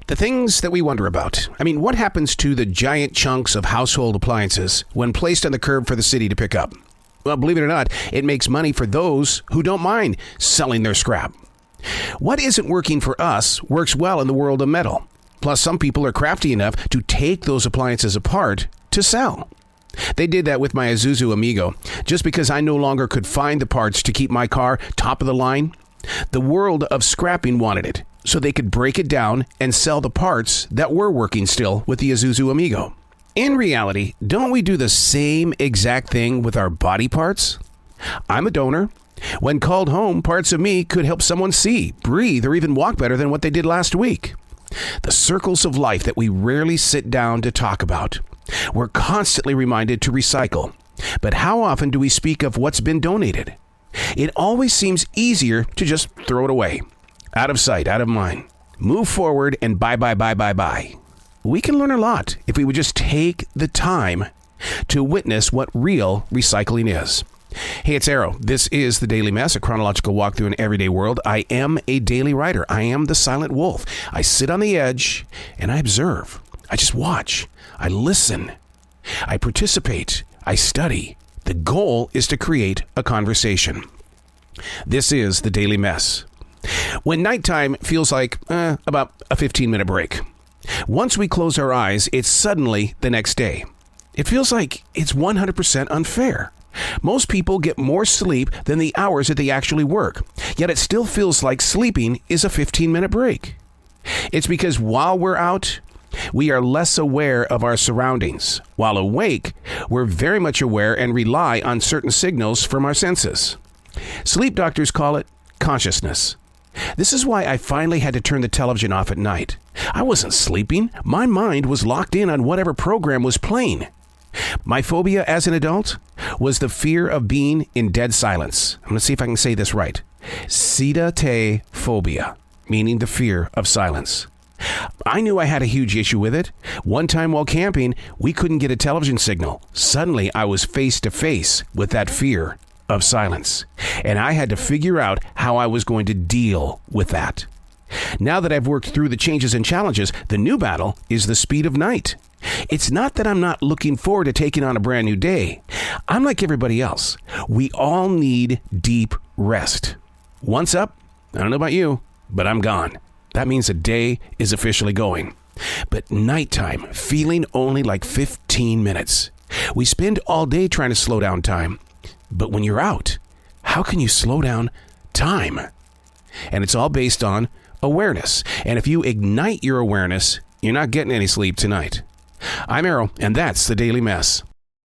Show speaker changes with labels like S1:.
S1: The things that we wonder about. I mean, what happens to the giant chunks of household appliances when placed on the curb for the city to pick up? Well, believe it or not, it makes money for those who don't mind selling their scrap. What isn't working for us works well in the world of metal. Plus, some people are crafty enough to take those appliances apart to sell. They did that with my Isuzu Amigo. Just because I no longer could find the parts to keep my car top of the line, the world of scrapping wanted it, so they could break it down and sell the parts that were working still with the Isuzu Amigo. In reality, don't we do the same exact thing with our body parts? I'm a donor. When called home, parts of me could help someone see, breathe, or even walk better than what they did last week. The circles of life that we rarely sit down to talk about. We're constantly reminded to recycle. But how often do we speak of what's been donated? It always seems easier to just throw it away. Out of sight, out of mind. Move forward and bye. We can learn a lot if we would just take the time to witness what real recycling is. Hey, it's Arrow. This is The Daily Mess, a chronological walk through an everyday world. I am a daily writer. I am the silent wolf. I sit on the edge and I observe. I just watch. I listen. I participate. I study. The goal is to create a conversation. This is The Daily Mess. When nighttime feels like about a 15-minute break. Once we close our eyes, it's suddenly the next day. It feels like it's 100% unfair. Most people get more sleep than the hours that they actually work, yet it still feels like sleeping is a 15-minute break. It's because while we're out, we are less aware of our surroundings. While awake, we're very much aware and rely on certain signals from our senses. Sleep doctors call it consciousness. This is why I finally had to turn the television off at night. I wasn't sleeping. My mind was locked in on whatever program was playing. My phobia as an adult was the fear of being in dead silence. I'm going to see if I can say this right. Setatephobia, meaning the fear of silence. I knew I had a huge issue with it. One time while camping, we couldn't get a television signal. Suddenly, I was face to face with that fear of silence. And I had to figure out how I was going to deal with that. Now that I've worked through the changes and challenges, the new battle is the speed of night. It's not that I'm not looking forward to taking on a brand new day. I'm like everybody else. We all need deep rest. Once up, I don't know about you, but I'm gone. That means a day is officially going. But nighttime, feeling only like 15 minutes. We spend all day trying to slow down time. But when you're out, how can you slow down time? And it's all based on awareness. And if you ignite your awareness, you're not getting any sleep tonight. I'm Errol, and that's The Daily Mess.